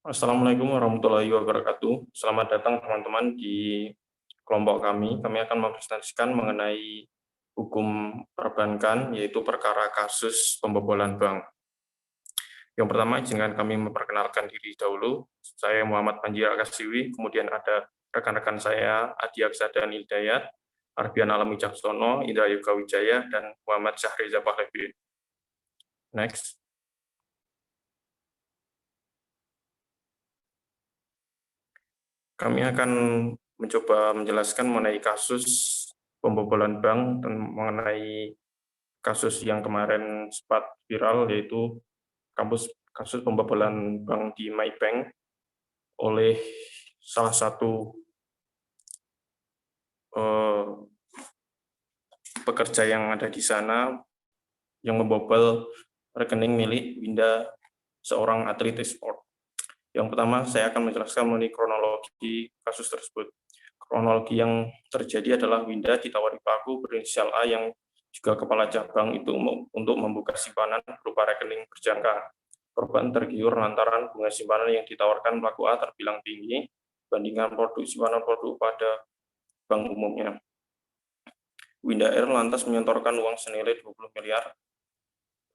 Assalamualaikum warahmatullahi wabarakatuh. Selamat datang teman-teman di kelompok kami. Kami akan mempresentasikan mengenai hukum perbankan, yaitu perkara kasus pembobolan bank. Yang pertama, izinkan kami memperkenalkan diri dahulu. Saya Muhammad Panji Akasiwi, kemudian ada rekan-rekan saya Adi Aksadan Hidayat, Arbian Alam Wicaksono, Indra Yoga Wijaya, dan Muhammad Syahriza Pahlavi. Next. Kami akan mencoba menjelaskan mengenai kasus pembobolan bank dan mengenai kasus yang kemarin sempat viral, yaitu kasus pembobolan bank di Maybank oleh salah satu pekerja yang ada di sana yang membobol rekening milik Winda, seorang atlet e-sport. Yang pertama, saya akan menjelaskan mengenai kronologi kasus tersebut. Kronologi yang terjadi adalah Winda ditawari pelaku berinisial A yang juga kepala cabang itu untuk membuka simpanan berupa rekening berjangka. Korban tergiur lantaran bunga simpanan yang ditawarkan pelaku A terbilang tinggi dibandingkan produk simpanan produk pada bank umumnya. Winda Air lantas menyetorkan uang senilai 20 miliar,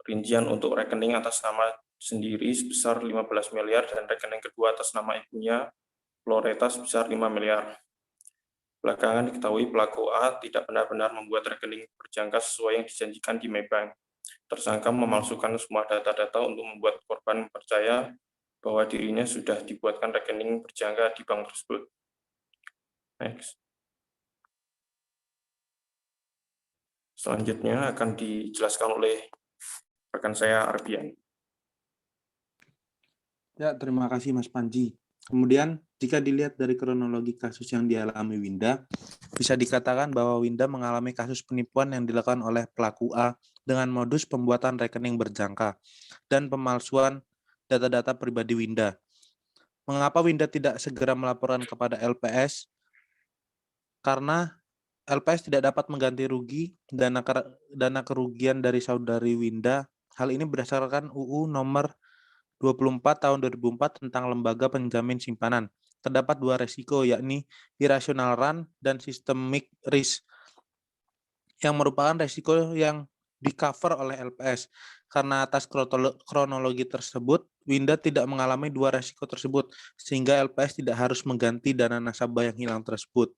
rincian untuk rekening atas nama sendiri sebesar 15 miliar dan rekening kedua atas nama ibunya, Floreta, sebesar 5 miliar. Belakangan diketahui pelaku A tidak benar-benar membuat rekening berjangka sesuai yang dijanjikan di Maybank. Tersangka memalsukan semua data-data untuk membuat korban percaya bahwa dirinya sudah dibuatkan rekening berjangka di bank tersebut. Next. Selanjutnya akan dijelaskan oleh rekan saya Arbian. Ya, terima kasih Mas Panji. Kemudian, jika dilihat dari kronologi kasus yang dialami Winda, bisa dikatakan bahwa Winda mengalami kasus penipuan yang dilakukan oleh pelaku A dengan modus pembuatan rekening berjangka dan pemalsuan data-data pribadi Winda. Mengapa Winda tidak segera melaporkan kepada LPS? Karena LPS tidak dapat mengganti rugi dana kerugian dari saudari Winda. Hal ini berdasarkan UU nomor 24 tahun 2004 tentang lembaga penjamin simpanan. Terdapat dua resiko, yakni irrational run dan systemic risk, yang merupakan resiko yang di-cover oleh LPS. Karena atas kronologi tersebut, Winda tidak mengalami dua resiko tersebut, sehingga LPS tidak harus mengganti dana nasabah yang hilang tersebut.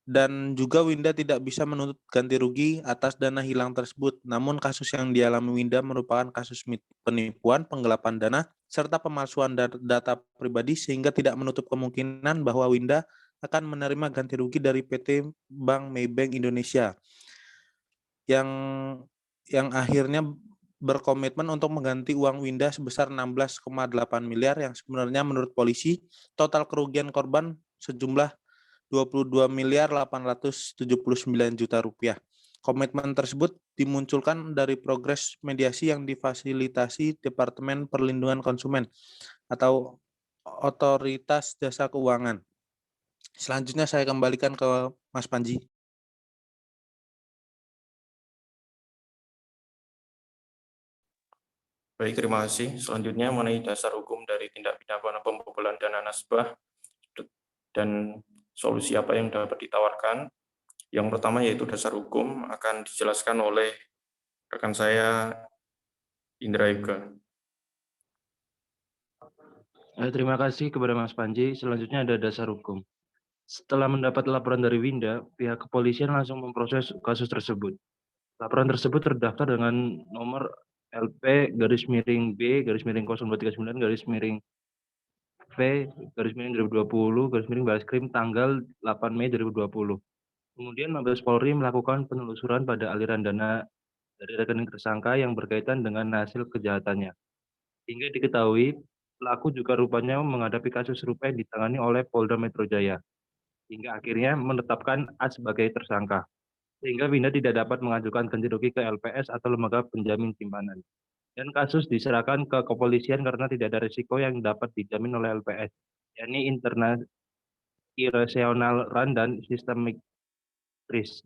Dan juga Winda tidak bisa menuntut ganti rugi atas dana hilang tersebut. Namun kasus yang dialami Winda merupakan kasus penipuan, penggelapan dana, serta pemalsuan data pribadi sehingga tidak menutup kemungkinan bahwa Winda akan menerima ganti rugi dari PT Bank Maybank Indonesia yang akhirnya berkomitmen untuk mengganti uang Winda sebesar 16,8 miliar yang sebenarnya menurut polisi total kerugian korban sejumlah 22 miliar 879 juta rupiah. Komitmen tersebut dimunculkan dari progres mediasi yang difasilitasi Departemen Perlindungan Konsumen atau Otoritas Jasa Keuangan. Selanjutnya saya kembalikan ke Mas Panji. Baik, terima kasih. Selanjutnya mengenai dasar hukum dari tindak pidana pembobolan dana nasabah dan solusi apa yang dapat ditawarkan. Yang pertama yaitu dasar hukum akan dijelaskan oleh rekan saya Indra Yoga. Terima kasih kepada Mas Panji. Selanjutnya ada dasar hukum. Setelah mendapat laporan dari Winda, pihak kepolisian langsung memproses kasus tersebut. Laporan tersebut terdaftar dengan nomor LP-B-0239-V-2020-Baris Krim tanggal 8 Mei 2020. Kemudian Mabes Polri melakukan penelusuran pada aliran dana dari rekening tersangka yang berkaitan dengan hasil kejahatannya. Hingga diketahui, pelaku juga rupanya menghadapi kasus serupa yang ditangani oleh Polda Metro Jaya. Hingga akhirnya menetapkan A sebagai tersangka. Sehingga Winda tidak dapat mengajukan ganti rugi ke LPS atau lembaga penjamin simpanan. Dan kasus diserahkan ke kepolisian karena tidak ada risiko yang dapat dijamin oleh LPS, yakni internal irrational run dan systemic risk.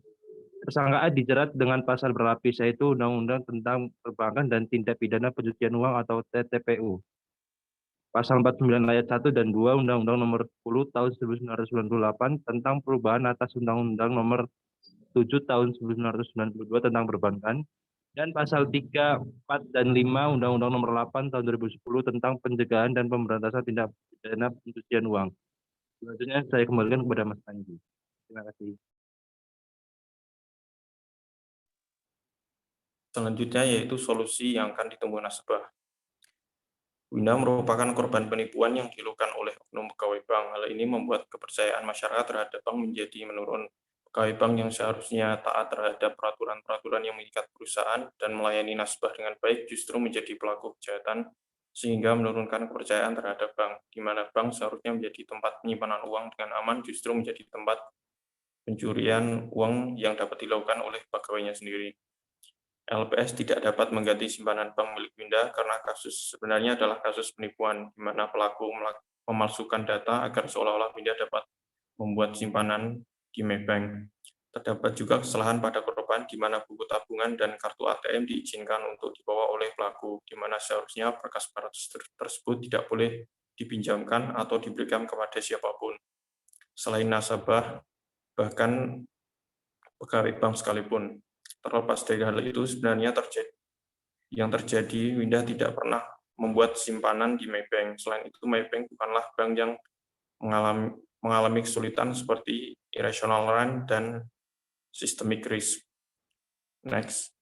Tersangka A dijerat dengan pasal berlapis, yaitu Undang-Undang tentang Perbankan dan Tindak Pidana Pencucian Uang atau TTPU. Pasal 49 ayat 1 dan 2 Undang-Undang Nomor 10 Tahun 1998 tentang perubahan atas Undang-Undang Nomor 7 Tahun 1992 tentang perbankan, dan pasal 3, 4, dan 5 Undang-Undang Nomor 8 Tahun 2010 tentang pencegahan dan pemberantasan tindak pidana pencucian uang. Selanjutnya saya kembalikan kepada Mas Panji. Terima kasih. Selanjutnya yaitu solusi yang akan ditempuh nasabah. Winda merupakan korban penipuan yang dilakukan oleh oknum pegawai bank. Hal ini membuat kepercayaan masyarakat terhadap bank menjadi menurun. Pegawai bank yang seharusnya taat terhadap peraturan-peraturan yang mengikat perusahaan dan melayani nasabah dengan baik justru menjadi pelaku kejahatan, sehingga menurunkan kepercayaan terhadap bank, di mana bank seharusnya menjadi tempat penyimpanan uang dengan aman justru menjadi tempat pencurian uang yang dapat dilakukan oleh pegawainya sendiri. LPS tidak dapat mengganti simpanan bank milik Winda karena kasus sebenarnya adalah kasus penipuan, di mana pelaku memalsukan data agar seolah-olah Winda dapat membuat simpanan di Maybank. Terdapat juga kesalahan pada korban, di mana buku tabungan dan kartu ATM diizinkan untuk dibawa oleh pelaku, di mana seharusnya berkas-berkas tersebut tidak boleh dipinjamkan atau diberikan kepada siapapun, selain nasabah, bahkan pegawai bank sekalipun. Terlepas dari hal itu, sebenarnya terjadi, Winda tidak pernah membuat simpanan di Maybank. Selain itu, Maybank bukanlah bank yang mengalami kesulitan seperti irrational run dan systemic risk. Next.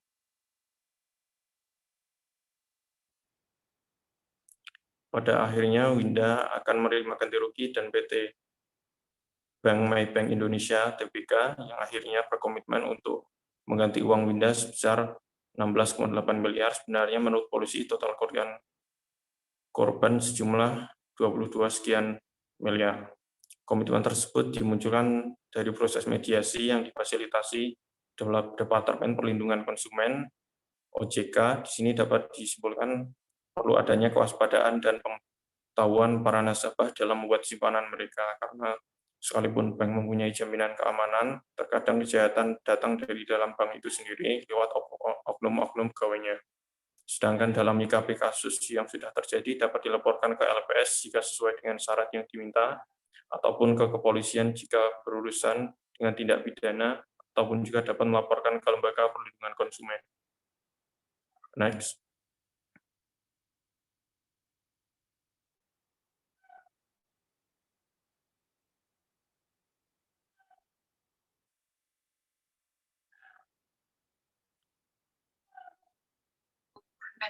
Pada akhirnya, Winda akan menerima ganti rugi dan PT Bank Maybank Indonesia (TBK) yang akhirnya berkomitmen untuk mengganti uang Winda sebesar 16,8 miliar. Sebenarnya menurut polisi total korban sejumlah 22 sekian miliar. Komitmen tersebut dimunculkan dari proses mediasi yang difasilitasi Departemen Perlindungan Konsumen (OJK). Di sini dapat disimpulkan perlu adanya kewaspadaan dan pengetahuan para nasabah dalam membuat simpanan mereka, karena sekalipun bank mempunyai jaminan keamanan, terkadang kejahatan datang dari dalam bank itu sendiri lewat oknum-oknum pegawainya. Sedangkan dalam menyikapi kasus yang sudah terjadi dapat dilaporkan ke LPS jika sesuai dengan syarat yang diminta, ataupun ke kepolisian jika berurusan dengan tindak pidana, ataupun juga dapat melaporkan ke Lembaga Perlindungan Konsumen. Next.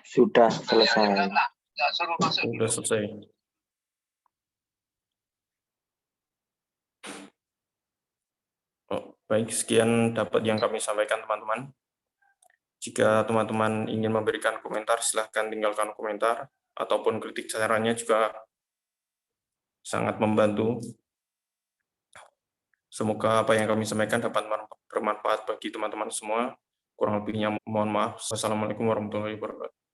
Sudah selesai. Sudah selesai. Baik, sekian dapat yang kami sampaikan, teman-teman. Jika teman-teman ingin memberikan komentar, silahkan tinggalkan komentar, ataupun kritik sarannya juga sangat membantu. Semoga apa yang kami sampaikan dapat bermanfaat bagi teman-teman semua. Kurang lebihnya mohon maaf. Wassalamualaikum warahmatullahi wabarakatuh.